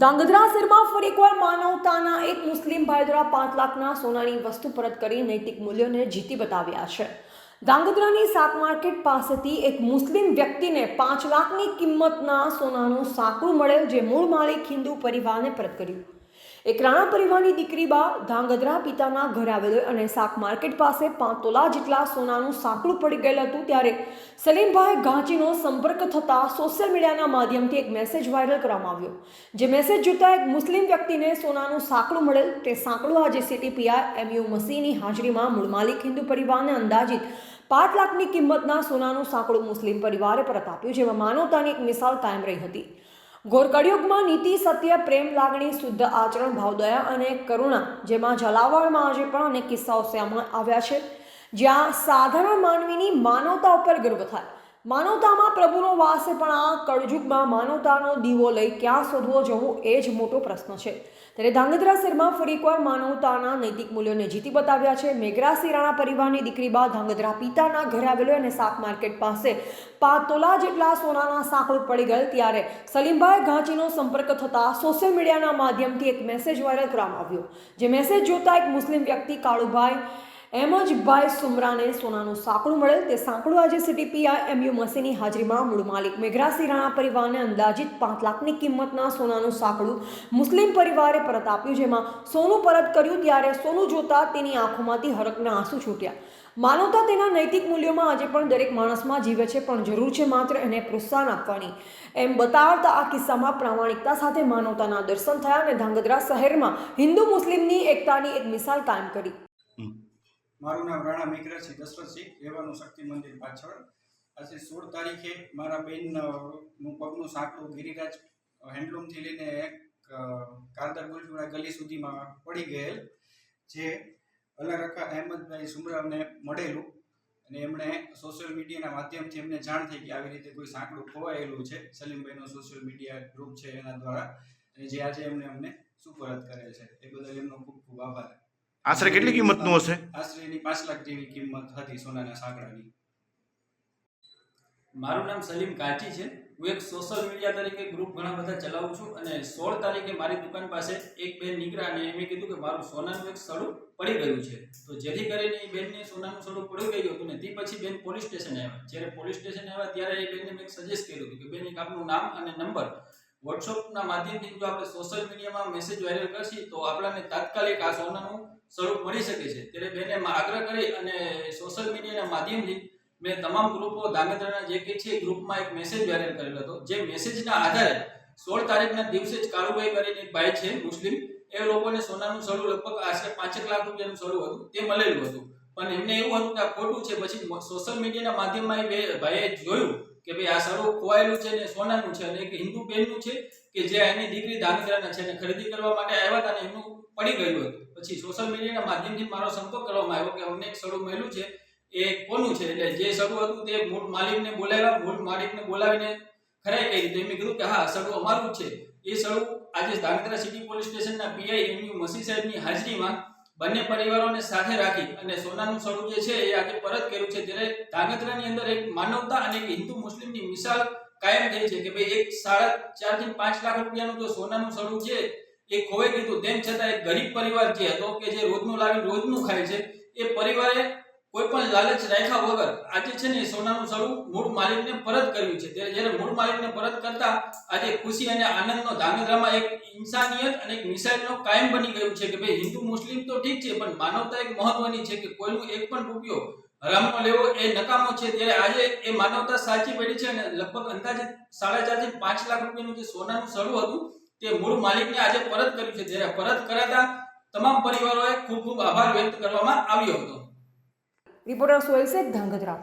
ધાંગધ્રા શહેરમાં ફરી એકવાર માનવતાના એક મુસ્લિમ ભાઈ દ્વારા 5 લાખના સોનાની વસ્તુ પરત કરી નૈતિક મૂલ્યોને જીતી બતાવ્યા છે। ધાંગધ્રાની શાક માર્કેટ પાસેથી એક મુસ્લિમ વ્યક્તિને 5 લાખની કિંમતના સોનાનું સાંકળું મળેલ, જે મૂળ માલિક હિન્દુ પરિવારને પરત કર્યું। એક રાણા પરિવારની દીકરી બા ધાંગધ્રા પિતાના ઘરે આવેલો અને શાક માર્કેટ પાસે 5 તોલા જેટલા સોનાનું સાંકળું પડી ગયેલ હતું, ત્યારે સલીમભાઈ ઘાંચીનો સંપર્ક થતાં સોશિયલ મીડિયાના માધ્યમથી એક મેસેજ વાયરલ કરવામાં આવ્યો। જે મેસેજ જોતા એક મુસ્લિમ વ્યક્તિને સોનાનું સાંકળું મળેલ, તે સાંકળું આજે સિટી પીઆઈ એમયુ મસીની હાજરીમાં મૂળ માલિક હિન્દુ પરિવારને અંદાજિત 5 લાખની કિંમતના સોનાનું સાંકળું મુસ્લિમ પરિવારે પરત આપ્યું, જેમાં માનવતાની એક મિસાલ કાયમ રહી હતી। ઘોર કળિયુગમાં નીતિ, સત્ય, પ્રેમ, લાગણી, શુદ્ધ આચરણ, ભાવદયા અને કરુણા જેમાં ઝાલાવાડમાં આજે પણ અનેક કિસ્સાઓ સામે આવ્યા છે, જ્યાં સાધારણ માનવીની માનવતા ઉપર ગર્વ થાય। માનવતામાં પ્રભુનો વાસ છે, પણ આ કળયુગમાં માનવતાનો દીવો લઈ ક્યાં શોધવો જવું એ જ મોટો પ્રશ્ન છે। ત્યારે ધાંગધ્રા શહેરમાં ફરી એકવાર માનવતાના નૈતિક મૂલ્યોને જીતી બતાવ્યા છે। મેઘરાસી રાણા પરિવારની દીકરી બા ધાંગધ્રા પિતાના ઘરે આવેલો અને શાક માર્કેટ પાસે 5 તોલા જેટલા સોનાના સાંકળું પડી ગયેલ, ત્યારે સલીમભાઈ ઘાંચીનો સંપર્ક થતાં સોશિયલ મીડિયાના માધ્યમથી એક મેસેજ વાયરલ કરવામાં આવ્યો। જે મેસેજ જોતા એક મુસ્લિમ વ્યક્તિ કાળુભાઈ એમજભાઈ સુમરાને સોનાનું સાંકળું મળેલ, તે સાંકળું આજે સિટી પીઆઈ એમયુ મસીની હાજરીમાં મૂળ માલિક મેઘરાસી રાણા પરિવારને અંદાજિત 5 લાખની કિંમતના સોનાનું સાંકળું મુસ્લિમ પરિવારે પરત આપ્યું, જેમાં સોનું પરત કર્યું, ત્યારે સોનું જોતા તેની આંખોમાંથી હરખના આંસુ છૂટ્યા। માનવતા તેના નૈતિક મૂલ્યોમાં આજે પણ દરેક માણસમાં જીવે છે, પણ જરૂર છે માત્ર એને પ્રોત્સાહન આપવાની, એમ બતાવતા આ કિસ્સામાં પ્રામાણિકતા સાથે માનવતાના દર્શન થયા અને ધાંગધ્રા શહેરમાં હિન્દુ મુસ્લિમની એકતાની એક મિસાલ કાયમ કરી। મારું નામ રાણા મેઘરાસી દશરથસિંહ, રહેવાનું શક્તિ મંદિર પાછળ। આજે 16 તારીખે મારા બેનનું પગનું સાંકળું ગિરિરાજ હેન્ડલૂમથી લઈને કારદર ગુલજુડા ગલી સુધીમાં પડી ગયેલ, જે અલ્લારખા અહેમદભાઈ સુમરાવને મળેલું, અને એમણે સોશિયલ મીડિયાના માધ્યમથી એમને જાણ થઈ કે આવી રીતે કોઈ સાંકળું ખોવાયેલું છે। સલીમભાઈનો સોશિયલ મીડિયા ગ્રુપ છે એના દ્વારા, અને જે આજે અમને સુપરત કરે છે, એ બદલ એમનો ખૂબ ખૂબ આભાર। આશરે કેટલી કિંમતનું હશે? આશરે એની 5 લાખ જેવી કિંમત હતી સોનાના સાંકળાની। મારું નામ સલીમ કાચી છે। હું એક સોશિયલ મીડિયા તરીકે ગ્રુપ ઘણા બધા ચલાવું છું, અને 16 તારીખે મારી દુકાન પાસે એક બેન નીકળ્યા અને એમણે કીધું કે મારું સોનાનું એક સડું પડી ગયું છે, તો જેથી કરીને એ બેનને સોનાનું સડું પડી ગયું હતું ને તે પછી બેન પોલીસ સ્ટેશન આવ્યા। જ્યારે પોલીસ સ્ટેશન આવ્યા ત્યારે એ બેનને મેં સજેસ્ટ કર્યું હતું કે બેન એક આપનું નામ અને નંબર વોટ્સઅપના માધ્યમથી જો આપણે સોશિયલ મીડિયામાં મેસેજ વાયરલ કરશી તો આપણને તાત્કાલિક આ સોનાનું સ્વરૂપ મળી શકે છે। ત્યારે બેને આગ્રહ કરી અને સોશિયલ મીડિયાના માધ્યમથી મેં તમામ ગ્રુપો ધાંગધ્રાના જે કે છે ગ્રુપમાં એક મેસેજ વાયરલ કરેલો હતો। જે મેસેજના આધારે 16 તારીખના દિવસે જ કાળુભાઈ કરીને એક ભાઈ છે મુસ્લિમ, એ લોકોને સોનાનું સડું લગભગ આશરે 5 લાખ રૂપિયાનું સડું હતું તે મળેલું હતું, પણ એમને એવું હતું કે આ ખોટું છે। પછી સોશિયલ મીડિયાના માધ્યમમાં એ ભાઈએ જોયું કે ભાઈ આ સડું ખોવાયેલું છે ને સોનાનું છે, અને એક હિન્દુ બેનનું છે કે જે એની દીકરી ધાંગધ્રાના છે અને ખરીદી કરવા માટે આવ્યા હતા અને એમનું પડી ગયું હતું। પછી સોશિયલ મીડિયાના માધ્યમથી મારો સંપર્ક કરવામાં આવ્યો કે અમને એક સડું મળ્યું છે, એ કોનું છે? એટલે જે સડું હતું તે મૂળ માલિકને બોલાવ્યા, મૂળ માલિકને બોલાવીને ખરાઈ કરી તો એમણે કીધું કે હા સડું અમારું જ છે। એ સડું આજે ધાંગધ્રા સિટી પોલીસ સ્ટેશનના પીઆઈ એમયુ મસી સાહેબની હાજરીમાં બંને પરિવારોને સાથે રાખી અને સોનાનું સડું જે છે એ આજે પરત કર્યું છે। ત્યારે ધાંગધ્રાની અંદર એક માનવતા અને એક હિન્દુ મુસ્લિમની મિસાલ કાયમ થઈ છે કે ભાઈ એક 4.5 થી 5 લાખ રૂપિયાનું જો સોનાનું સડું છે એ ખોવાઈ ગયું, તેમ છતાં એક ગરીબ પરિવાર જે હતો કે જે રોજનું લાવીને રોજનું ખાય છે, એ પરિવારે કોઈ પણ લાલચ રાખ્યા વગર આજે છે ને સોનાનું સડું મૂળ માલિકને પરત કર્યું છે। ત્યારે જ્યારે મૂળ માલિકને પરત કરતા આજે ખુશી અને આનંદનો ધાંગધ્રામાં એક ઇન્સાનિયત અને એક મિસાઇલનો કાયમ બની ગયું છે કે ભાઈ હિન્દુ મુસ્લિમ તો ઠીક છે, પણ માનવતા એક મહત્વની છે કે કોઈનું એક પણ રૂપિયો હરામનો લેવો એ નકામો છે। ત્યારે આજે એ માનવતા સાચી પડી છે અને લગભગ અંદાજે 4.5 થી 5 લાખ રૂપિયાનું જે સોનાનું સડું હતું તે મૂળ માલિકને આજે પરત કર્યું છે। જ્યારે પરત કરાતા તમામ પરિવારોએ ખૂબ ખૂબ આભાર વ્યક્ત કરવામાં આવ્યો હતો। રિપોર્ટર સોહેલ શેખ, ધાંગધ્રા।